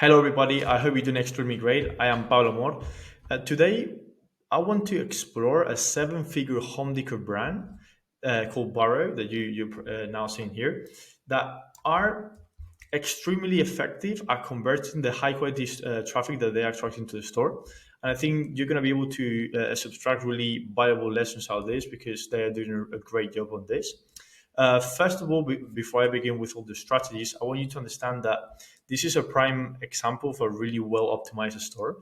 Hello, everybody. I hope you're doing extremely great. I am Paulo Mor. Today, I want to explore a seven-figure home decor brand called Burrow that you're now seeing here that are extremely effective at converting the high quality traffic that they are attracting to the store. And I think you're going to be able to subtract really valuable lessons out of this because they are doing a great job on this. First of all, before I begin with all the strategies, I want you to understand that this is a prime example of a really well optimized store,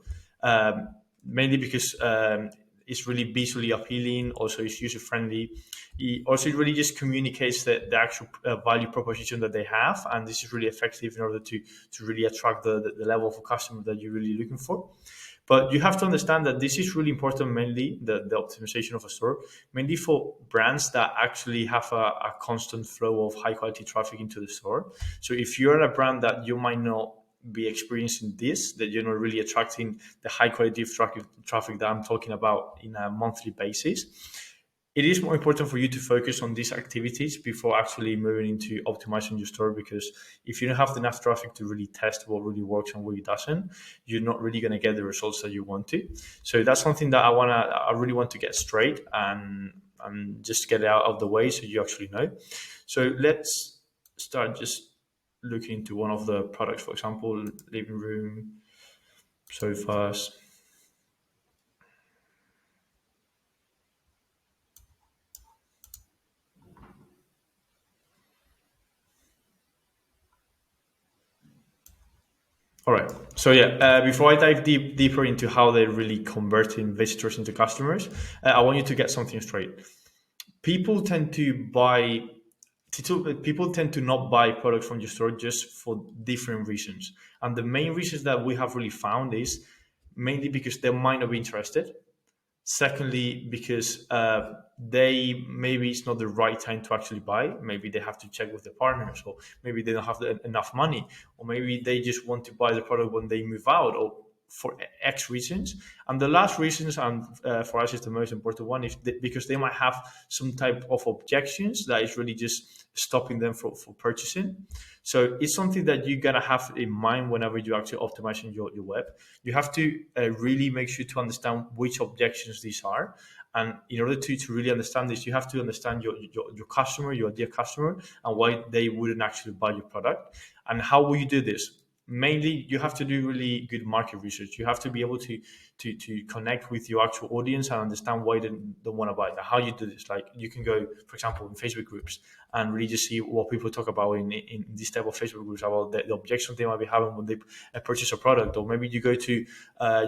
mainly because it's really visually appealing, also it's user friendly. It really just communicates the actual value proposition that they have, and this is really effective in order to really attract the level of customer that you're really looking for. But you have to understand that this is really important, mainly the optimization of a store, mainly for brands that actually have a constant flow of high quality traffic into the store. So if you're a brand that you might not be experiencing this, that you're not really attracting the high quality of traffic that I'm talking about in a monthly basis, it is more important for you to focus on these activities before actually moving into optimizing your store, because if you don't have enough traffic to really test what really works and what really doesn't, you're not really going to get the results that you want to. So that's something that I really want to get straight and just get it out of the way so you actually know. So let's start just looking into one of the products. For example, living room, sofas. All right. So yeah, before I dive deeper into how they're really converting visitors into customers, I want you to get something straight. People tend to buy. People tend to not buy products from your store just for different reasons, and the main reasons that we have really found is mainly because they might not be interested. Secondly, because they maybe it's not the right time to actually buy. Maybe they have to check with the partners, or maybe they don't have enough money, or maybe they just want to buy the product when they move out, or for X reasons. And the last reasons, and for us is the most important one, is because they might have some type of objections that is really just stopping them for purchasing. So it's something that you gotta have in mind whenever you're actually optimizing your web. You have to really make sure to understand which objections these are. And in order to really understand this, you have to understand your customer, your ideal customer, and why they wouldn't actually buy your product. And how will you do this? Mainly, you have to do really good market research. You have to be able to connect with your actual audience and understand why they don't want to buy. How you do this? Like, you can go, for example, in Facebook groups and really just see what people talk about in this type of Facebook groups about the objections they might be having when they purchase a product. Or maybe you go to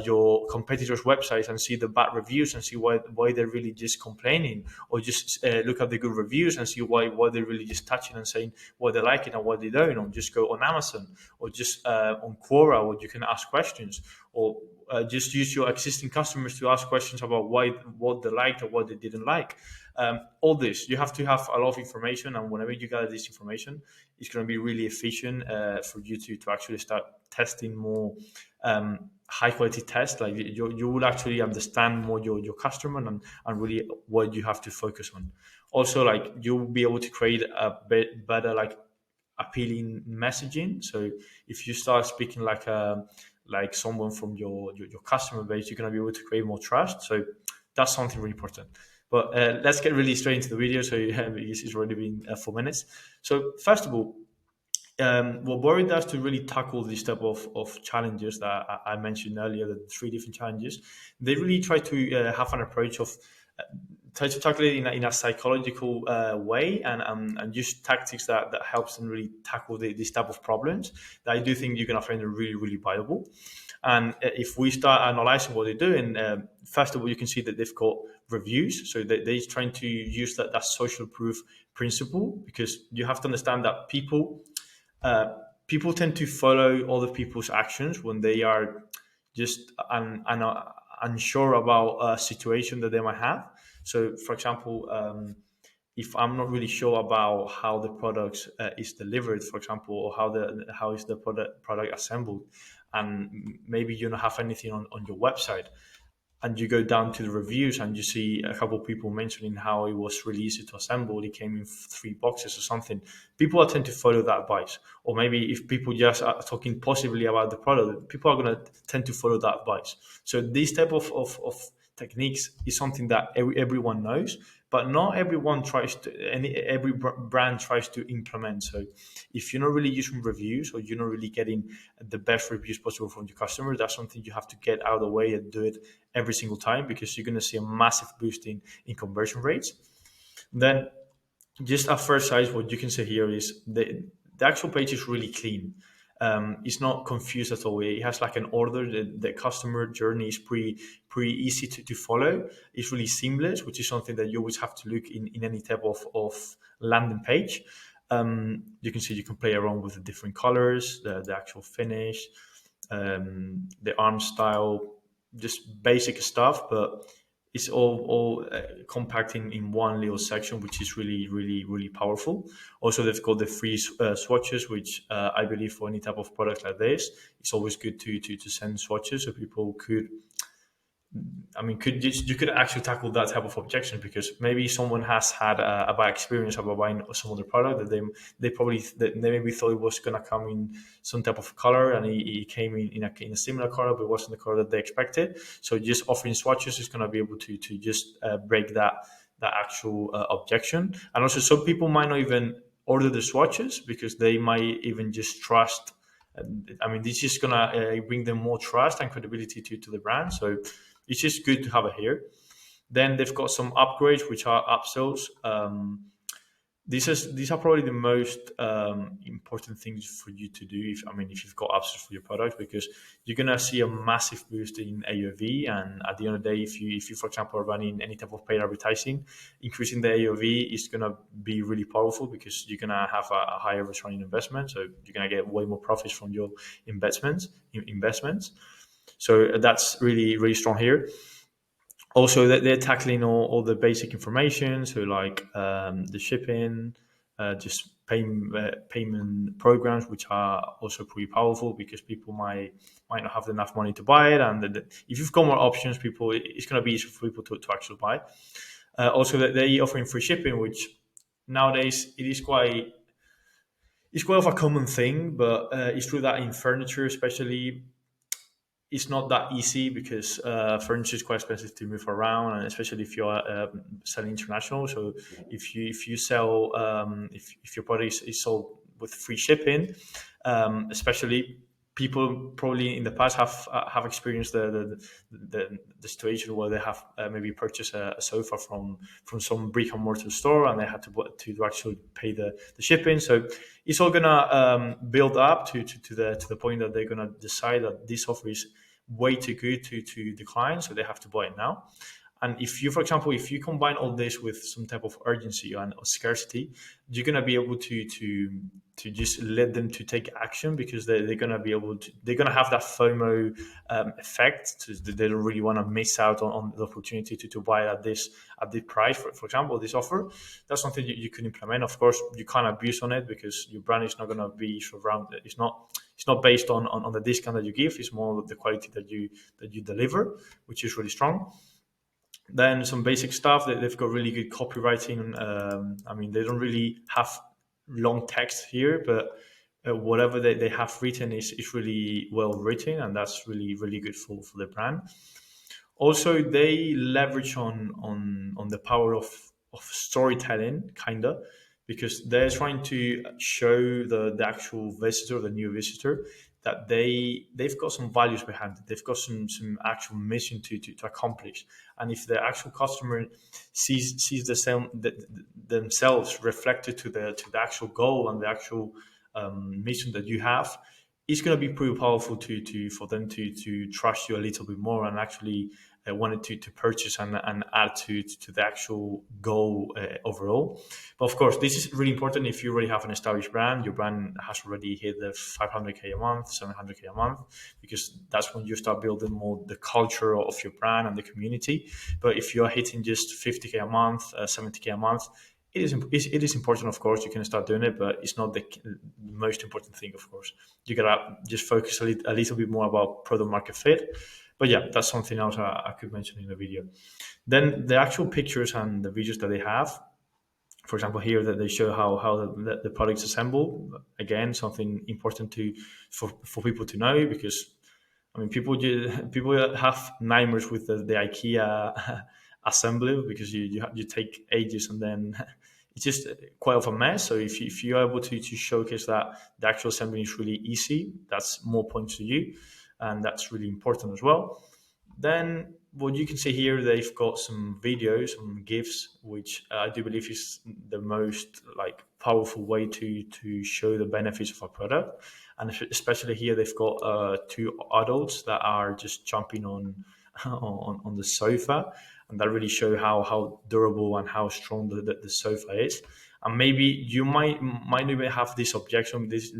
your competitors' websites and see the bad reviews and see why they're really just complaining, or just look at the good reviews and see why they're really just touching and saying why they like it and why they don't. Or just go on Amazon, or just on Quora, where you can ask questions, or just use your existing customers to ask questions about what they liked or what they didn't like. All this, you have to have a lot of information, and whenever you gather this information, it's going to be really efficient for you to actually start testing more high quality tests. Like, you will actually understand more your customer, and really what you have to focus on. Also, like, you'll be able to create a bit better, like, appealing messaging. So if you start speaking like someone from your customer base, you're going to be able to create more trust. So that's something really important. But let's get really straight into the video. So it's already been 4 minutes. So first of all, what Bori does to really tackle this type of challenges that I mentioned earlier, the three different challenges, they really try to have an approach of try to tackle it in a psychological way, and use tactics that helps them really tackle this type of problems that I do think you're going to find really, really valuable. And if we start analyzing what they're doing, first of all, you can see that they've got reviews. So they're trying to use that social proof principle, because you have to understand that people tend to follow other people's actions when they are just unsure about a situation that they might have. So, for example, if I'm not really sure about how the product is delivered, for example, or how is the product assembled, and maybe you don't have anything on your website, and you go down to the reviews and you see a couple of people mentioning how it was really easy to assemble, it came in 3 boxes or something, people are tend to follow that advice. Or maybe if people just are talking positively about the product, people are going to tend to follow that advice. So this type of techniques is something that everyone knows, but not everyone tries to, every brand tries to implement. So if you're not really using reviews, or you're not really getting the best reviews possible from your customers, that's something you have to get out of the way and do it every single time, because you're going to see a massive boost in conversion rates. Then just at first sight, what you can see here is the actual page is really clean. It's not confused at all. It has like an order. The customer journey is pretty easy to follow. It's really seamless, which is something that you always have to look in any type of landing page. You can see you can play around with the different colors, the actual finish, the arm style, just basic stuff, but it's all compact in one little section, which is really powerful. Also, they've got the free swatches, which I believe for any type of product like this, it's always good to send swatches so people could, I mean, you could actually tackle that type of objection, because maybe someone has had a bad experience about buying some other product that they maybe thought it was gonna come in some type of color, and it came in a similar color, but it wasn't the color that they expected. So just offering swatches is gonna be able to just break that actual objection. And also, some people might not even order the swatches because they might even just trust. I mean, this is gonna bring them more trust and credibility to the brand. So it's just good to have it here. Then they've got some upgrades, which are upsells. These are probably the most important things for you to do. If you've got upsells for your product, because you're gonna see a massive boost in AOV. And at the end of the day, if you for example are running any type of paid advertising, increasing the AOV is gonna be really powerful, because you're gonna have a higher return on investment. So you're gonna get way more profits from your investments. So that's really strong here. Also, they're tackling all the basic information, so like the shipping, just payment programs, which are also pretty powerful, because people might not have enough money to buy it, and if you've got more options, it's going to be easier for people to actually buy. Also, they're offering free shipping, which nowadays it's quite of a common thing, but it's true that in furniture, especially, it's not that easy, because furniture is quite expensive to move around, and especially if you're selling international. So if you sell if your product is sold with free shipping, especially, people probably in the past have experienced the situation where they have maybe purchased a sofa from some brick and mortar store, and they had to actually pay the shipping. So it's all gonna build up to the point that they're gonna decide that this offer is way too good to decline, so they have to buy it now. And if you, for example, if you combine all this with some type of urgency and scarcity, you're gonna be able to just let them to take action, because they're gonna be able to, they're gonna have that FOMO effect. They don't really want to miss out on the opportunity to buy at this price. For example, this offer, that's something you can implement. Of course, you can't abuse on it, because your brand is not gonna be surrounded. It's not based on the discount that you give. It's more the quality that you deliver, which is really strong. Then some basic stuff that they've got really good copywriting. They don't really have long text here, but whatever they have written is really well written, and that's really good for the brand. Also, they leverage on the power of storytelling, kinda, because they're trying to show the actual visitor, the new visitor, that they've got some values behind it. They've got some actual mission to accomplish. And if the actual customer sees themselves reflected to the actual goal and the actual mission that you have, it's going to be pretty powerful for them to trust you a little bit more, and actually wanted to purchase and add to the actual goal overall. But of course, this is really important if you already have an established brand. Your brand has already hit the 500K a month, 700K a month, because that's when you start building more the culture of your brand and the community. But if you're hitting just 50K a month, 70K a month, it is important. Of course, you can start doing it, but it's not the most important thing. Of course, you gotta just focus a little bit more about product market fit. But yeah, that's something else I could mention in the video. Then the actual pictures and the videos that they have, for example, here that they show how the products assemble. Again, something important to for people to know, because I mean, people have nightmares with the IKEA assembly, because you take ages, and then it's just quite of a mess. So if you're able to showcase that the actual assembly is really easy, that's more points to you, and that's really important as well. Then what you can see here, they've got some videos, some GIFs, which I do believe is the most like powerful way to show the benefits of a product. And especially here, they've got two adults that are just jumping on on the sofa, and that really show how durable and how strong the sofa is. And maybe you might even have this objection. This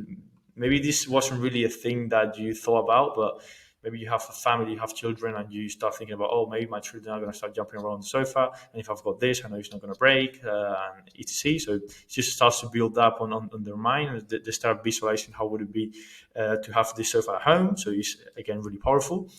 maybe this wasn't really a thing that you thought about, but maybe you have a family, you have children, and you start thinking about, oh, maybe my children are going to start jumping around the sofa, and if I've got this, I know it's not going to break, and etc. So it just starts to build up on their mind, and they start visualizing how would it be to have this sofa at home. So it's again really powerful.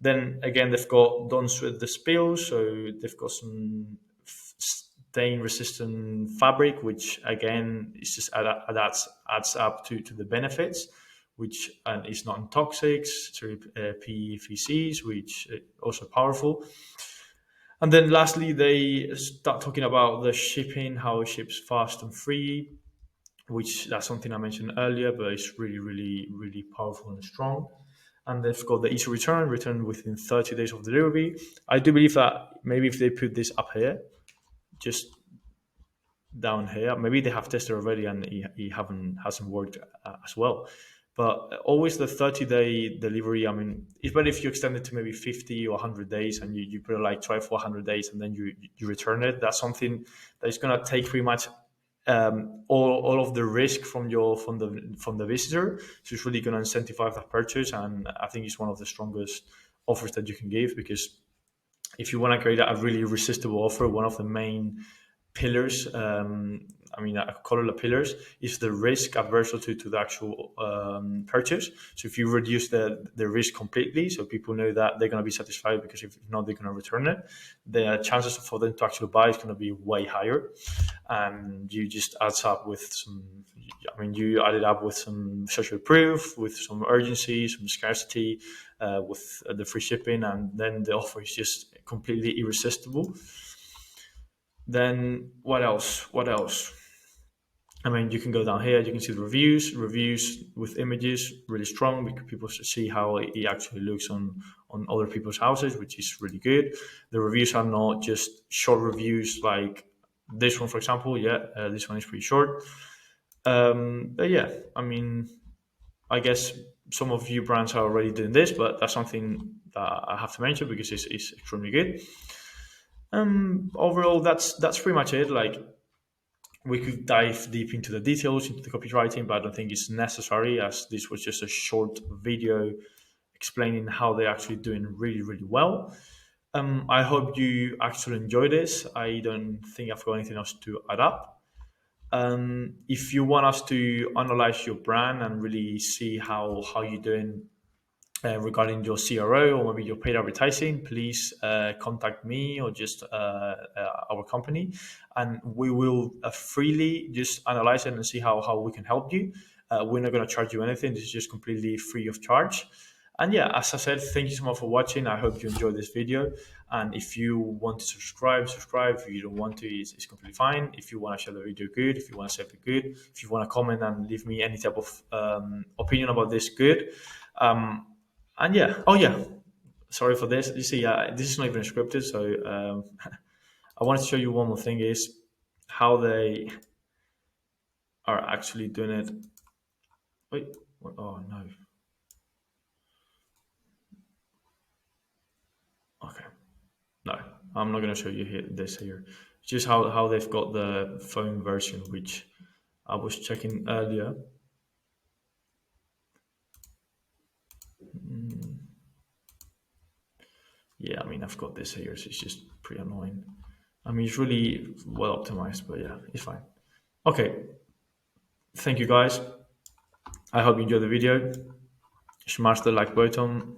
Then again, they've got dons with the spills, so they've got some stain resistant fabric, which again is just adds up to the benefits, which is non-toxic, so PVCs, which also powerful. And then lastly, they start talking about the shipping, how it ships fast and free, which that's something I mentioned earlier, but it's really, really, really powerful and strong. And they've got the easy return within 30 days of delivery. I do believe that maybe if they put this up here, just down here, maybe they have tested already and it hasn't worked as well. But always the 30-day delivery. I mean, it's better if you extend it to maybe 50 or 100 days, and you put it like try for 100 days, and then you return it. That's something that is going to take pretty much all of the risk from the visitor. So it's really going to incentivize that purchase, and I think it's one of the strongest offers that you can give, because if you want to create a really irresistible offer, one of the main pillars, I mean, I call it the pillars, is the risk aversion to the actual purchase. So if you reduce the risk completely, so people know that they're going to be satisfied, because if not, they're going to return it, the chances for them to actually buy is going to be way higher. And you just adds up with some, I mean, you add it up with some social proof, with some urgency, some scarcity, with the free shipping, and then the offer is just completely irresistible. Then what else? What else? I mean, you can go down here. You can see the reviews with images, really strong, because people see how it actually looks on other people's houses, which is really good. The reviews are not just short reviews like this one, for example. Yeah, this one is pretty short. But yeah, I mean, I guess some of you brands are already doing this, but that's something that I have to mention because it's extremely good. Overall, that's pretty much it. Like, we could dive deep into the details, into the copywriting, but I don't think it's necessary, as this was just a short video explaining how they're actually doing really, really well. I hope you actually enjoy this. I don't think I've got anything else to add up. If you want us to analyze your brand and really see how you're doing regarding your CRO or maybe your paid advertising, please contact me or just our company, and we will freely just analyze it and see how we can help you. We're not going to charge you anything. This is just completely free of charge. And yeah, as I said, thank you so much for watching. I hope you enjoyed this video. And if you want to subscribe. If you don't want to, it's completely fine. If you want to share the video, good. If you want to save it, good. If you want to comment and leave me any type of opinion about this, good. And yeah, oh yeah, sorry for this. You see, this is not even scripted, so I wanted to show you one more thing, is how they are actually doing it. Wait, what? Oh no. Okay, no, I'm not going to show you this here. It's just how they've got the phone version, which I was checking earlier. Yeah, I mean, I've got this here, so it's just pretty annoying. I mean, it's really well optimized, but yeah, it's fine. Okay, thank you guys. I hope you enjoyed the video. Smash the like button,